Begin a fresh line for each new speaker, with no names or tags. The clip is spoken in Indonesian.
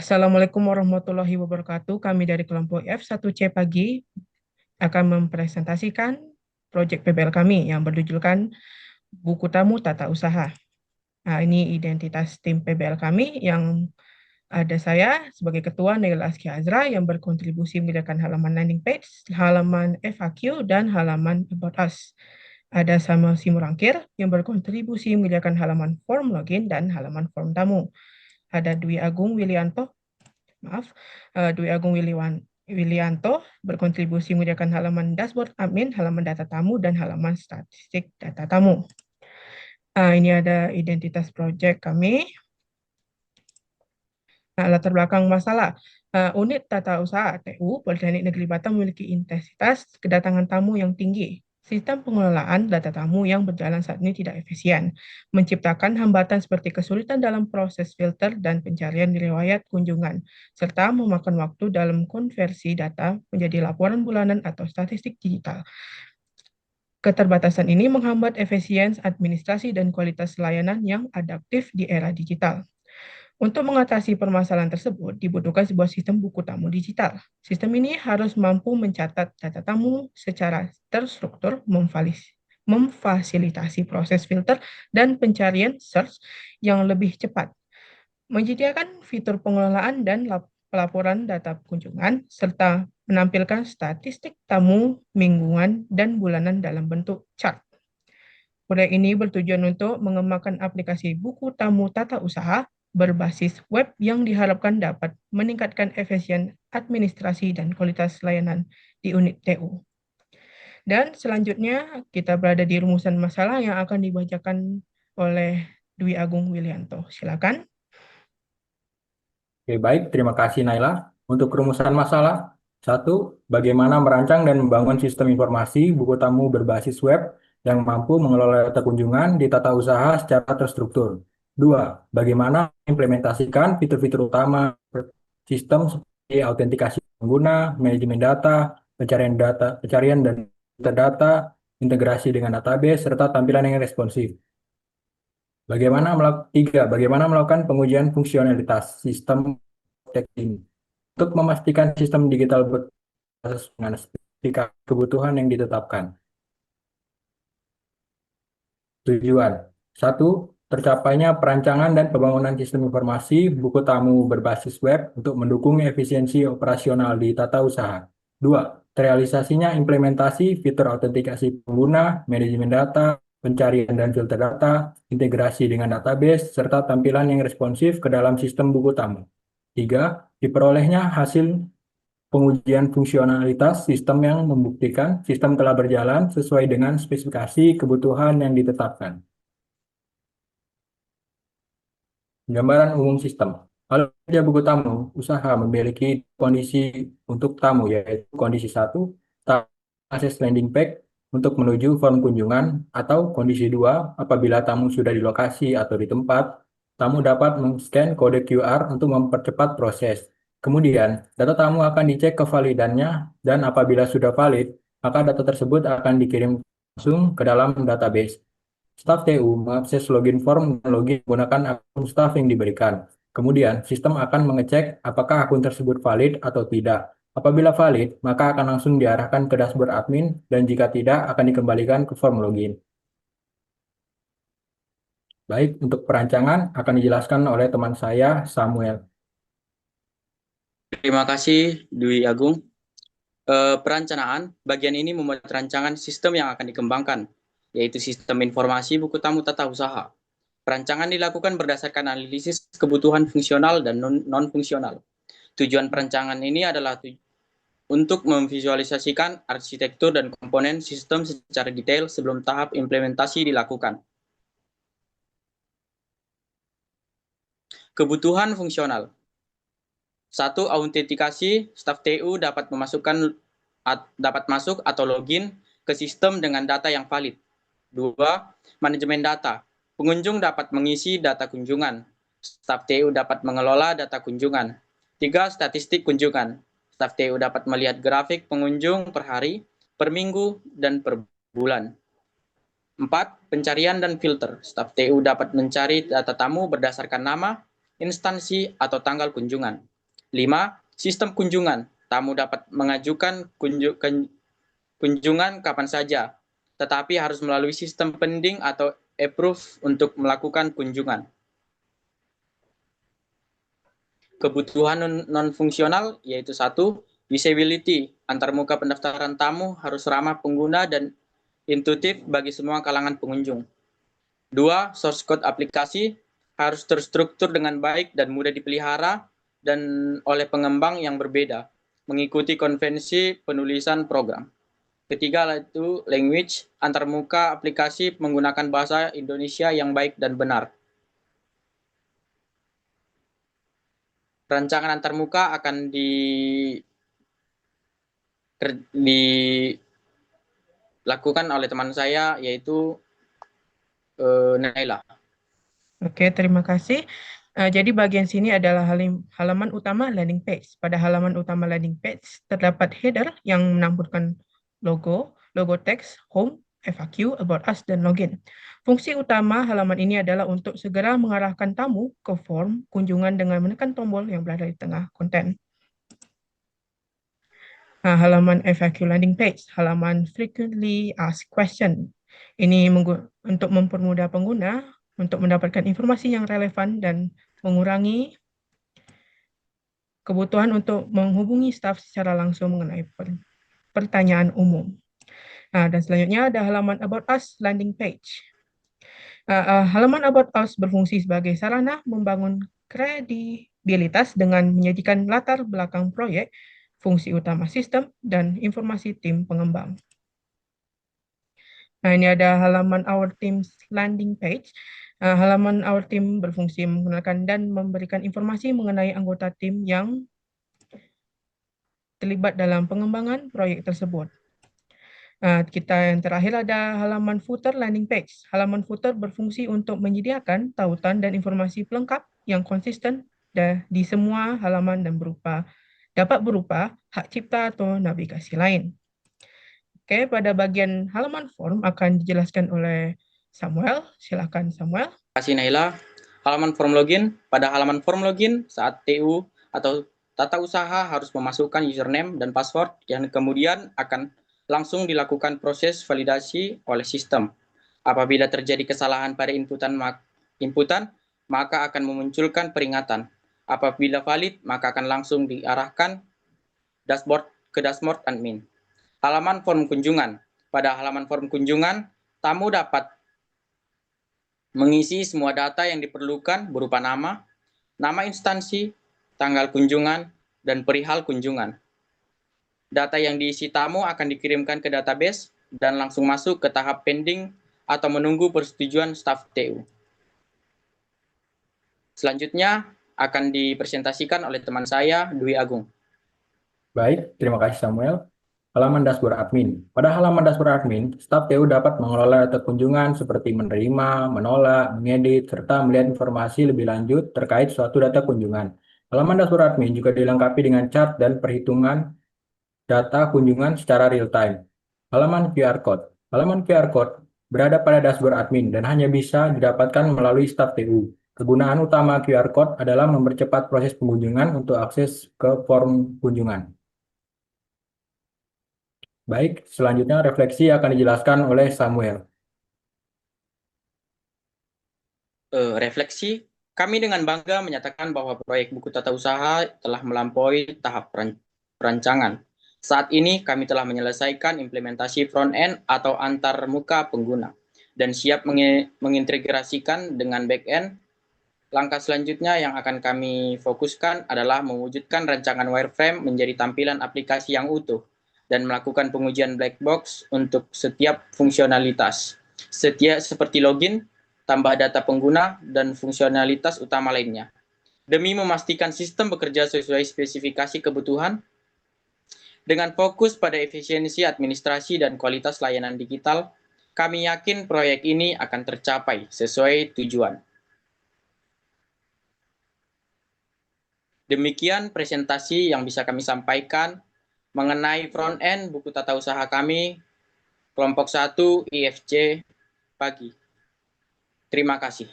Assalamualaikum warahmatullahi wabarakatuh. Kami dari kelompok F1C Pagi akan mempresentasikan proyek PBL kami yang berjudulkan Buku Tamu Tata Usaha. Nah, ini identitas tim PBL kami yang ada saya sebagai ketua Nail Askia Azra yang berkontribusi menyediakan halaman landing page, halaman FAQ, dan halaman About Us. Ada Samuel Simurangkir yang berkontribusi menyediakan halaman form login dan halaman form tamu. Ada Dwi Agung Wilianto Dwi Agung Wilianto berkontribusi menyediakan halaman dashboard admin, halaman data tamu, dan halaman statistik data tamu. Ini ada identitas project kami. Latar belakang masalah. Unit Tata Usaha TU Politeknik Negeri Batam memiliki intensitas kedatangan tamu yang tinggi. Sistem pengelolaan data tamu yang berjalan saat ini tidak efisien, menciptakan hambatan seperti kesulitan dalam proses filter dan pencarian riwayat kunjungan, serta memakan waktu dalam konversi data menjadi laporan bulanan atau statistik digital. Keterbatasan ini menghambat efisiensi administrasi dan kualitas layanan yang adaptif di era digital. Untuk mengatasi permasalahan tersebut, dibutuhkan sebuah sistem buku tamu digital. Sistem ini harus mampu mencatat data tamu secara terstruktur, memfasilitasi proses filter dan pencarian search yang lebih cepat, menyediakan fitur pengelolaan dan pelaporan data kunjungan, serta menampilkan statistik tamu mingguan dan bulanan dalam bentuk chart. Proyek ini bertujuan untuk mengembangkan aplikasi buku tamu tata usaha berbasis web yang diharapkan dapat meningkatkan efisien administrasi dan kualitas layanan di unit TU. Dan selanjutnya kita berada di rumusan masalah yang akan dibacakan oleh Dwi Agung Wilianto. Silakan.
Oke, baik. Terima kasih, Naila. Untuk rumusan masalah, satu, bagaimana merancang dan membangun sistem informasi buku tamu berbasis web yang mampu mengelola data kunjungan di tata usaha secara terstruktur. Dua, bagaimana implementasikan fitur-fitur utama sistem seperti autentikasi pengguna, manajemen data, pencarian dan data, integrasi dengan database, serta tampilan yang responsif. Bagaimana melakukan pengujian fungsionalitas sistem testing untuk memastikan sistem digital berbasis dengan spesifikasi kebutuhan yang ditetapkan. Tujuan. Satu, tercapainya perancangan dan pembangunan sistem informasi buku tamu berbasis web untuk mendukung efisiensi operasional di tata usaha. Dua, terrealisasinya implementasi fitur autentikasi pengguna, manajemen data, pencarian dan filter data, integrasi dengan database, serta tampilan yang responsif ke dalam sistem buku tamu. Tiga, diperolehnya hasil pengujian fungsionalitas sistem yang membuktikan sistem telah berjalan sesuai dengan spesifikasi kebutuhan yang ditetapkan. Gambaran umum sistem. Kalau saja buku tamu, usaha memiliki kondisi untuk tamu, yaitu kondisi satu, akses landing page untuk menuju form kunjungan, atau kondisi dua, apabila tamu sudah di lokasi atau di tempat, tamu dapat men-scan kode QR untuk mempercepat proses. Kemudian, data tamu akan dicek kevalidannya, dan apabila sudah valid, maka data tersebut akan dikirim langsung ke dalam database. Staf TU mengakses login form dan login menggunakan akun staf yang diberikan. Kemudian, sistem akan mengecek apakah akun tersebut valid atau tidak. Apabila valid, maka akan langsung diarahkan ke dashboard admin, dan jika tidak, akan dikembalikan ke form login. Baik, untuk perancangan akan dijelaskan oleh teman saya, Samuel.
Terima kasih, Dwi Agung. Perencanaan, bagian ini membuat rancangan sistem yang akan dikembangkan, yaitu sistem informasi buku tamu tata usaha. Perancangan dilakukan berdasarkan analisis kebutuhan fungsional dan non-fungsional. Tujuan perancangan ini adalah untuk memvisualisasikan arsitektur dan komponen sistem secara detail sebelum tahap implementasi dilakukan. Kebutuhan fungsional. Satu, autentikasi, staf TU dapat masuk atau login ke sistem dengan data yang valid. Dua, manajemen data. Pengunjung dapat mengisi data kunjungan. Staf TU dapat mengelola data kunjungan. Tiga, statistik kunjungan. Staf TU dapat melihat grafik pengunjung per hari, per minggu, dan per bulan. Empat, pencarian dan filter. Staf TU dapat mencari data tamu berdasarkan nama, instansi, atau tanggal kunjungan. 5. Sistem kunjungan. Tamu dapat mengajukan kunjungan kapan saja, tetapi harus melalui sistem pending atau approve untuk melakukan kunjungan. Kebutuhan non-fungsional yaitu 1. Usability. Antarmuka pendaftaran tamu harus ramah pengguna dan intuitif bagi semua kalangan pengunjung. 2. Source code aplikasi harus terstruktur dengan baik dan mudah dipelihara dan oleh pengembang yang berbeda, mengikuti konvensi penulisan program. Ketiga yaitu language. Antarmuka aplikasi menggunakan bahasa Indonesia yang baik dan benar. Rancangan antarmuka akan dilakukan oleh teman saya yaitu Naila.
Oke, terima kasih. Jadi bagian sini adalah halaman utama landing page. Pada halaman utama landing page terdapat header yang menampilkan logo teks, home, FAQ, about us, dan login. Fungsi utama halaman ini adalah untuk segera mengarahkan tamu ke form kunjungan dengan menekan tombol yang berada di tengah konten. Nah, halaman FAQ landing page, halaman frequently asked question. Ini untuk mempermudah pengguna untuk mendapatkan informasi yang relevan dan mengurangi kebutuhan untuk menghubungi staf secara langsung mengenai pertanyaan umum. Nah, dan selanjutnya ada halaman About Us landing page. Halaman About Us berfungsi sebagai sarana membangun kredibilitas dengan menyajikan latar belakang proyek, fungsi utama sistem, dan informasi tim pengembang. Nah, ini ada halaman Our Team's landing page. Halaman Our Team berfungsi menggunakan dan memberikan informasi mengenai anggota tim yang terlibat dalam pengembangan proyek tersebut. Kita yang terakhir ada halaman footer landing page. Halaman footer berfungsi untuk menyediakan tautan dan informasi pelengkap yang konsisten di semua halaman dan dapat berupa hak cipta atau navigasi lain. Oke, pada bagian halaman form akan dijelaskan oleh Samuel. Silakan Samuel.
Terima kasih Naila. Halaman form login. Pada halaman form login saat TU atau tata usaha harus memasukkan username dan password yang kemudian akan langsung dilakukan proses validasi oleh sistem. Apabila terjadi kesalahan pada inputan, maka akan memunculkan peringatan. Apabila valid, maka akan langsung diarahkan ke dashboard admin. Halaman form kunjungan. Pada halaman form kunjungan, tamu dapat mengisi semua data yang diperlukan berupa nama instansi, tanggal kunjungan, dan perihal kunjungan. Data yang diisi tamu akan dikirimkan ke database dan langsung masuk ke tahap pending atau menunggu persetujuan staf TU. Selanjutnya akan dipresentasikan oleh teman saya, Dwi Agung.
Baik, terima kasih Samuel. Halaman dashboard admin. Pada halaman dashboard admin, staf TU dapat mengelola data kunjungan seperti menerima, menolak, mengedit, serta melihat informasi lebih lanjut terkait suatu data kunjungan. Halaman dashboard admin juga dilengkapi dengan chart dan perhitungan data kunjungan secara real-time. Halaman QR Code. Halaman QR Code berada pada dashboard admin dan hanya bisa didapatkan melalui staf TU. Kegunaan utama QR Code adalah mempercepat proses pengunjungan untuk akses ke form kunjungan. Baik, selanjutnya refleksi akan dijelaskan oleh Samuel.
Refleksi, kami dengan bangga menyatakan bahwa proyek buku tata usaha telah melampaui tahap perancangan. Saat ini kami telah menyelesaikan implementasi front-end atau antarmuka pengguna dan siap mengintegrasikan dengan back-end. Langkah selanjutnya yang akan kami fokuskan adalah mewujudkan rancangan wireframe menjadi tampilan aplikasi yang utuh dan melakukan pengujian black box untuk setiap fungsionalitas, seperti login, tambah data pengguna, dan fungsionalitas utama lainnya. Demi memastikan sistem bekerja sesuai spesifikasi kebutuhan, dengan fokus pada efisiensi administrasi dan kualitas layanan digital, kami yakin proyek ini akan tercapai sesuai tujuan. Demikian presentasi yang bisa kami sampaikan mengenai front-end buku tata usaha kami, kelompok 1 IFC pagi. Terima kasih.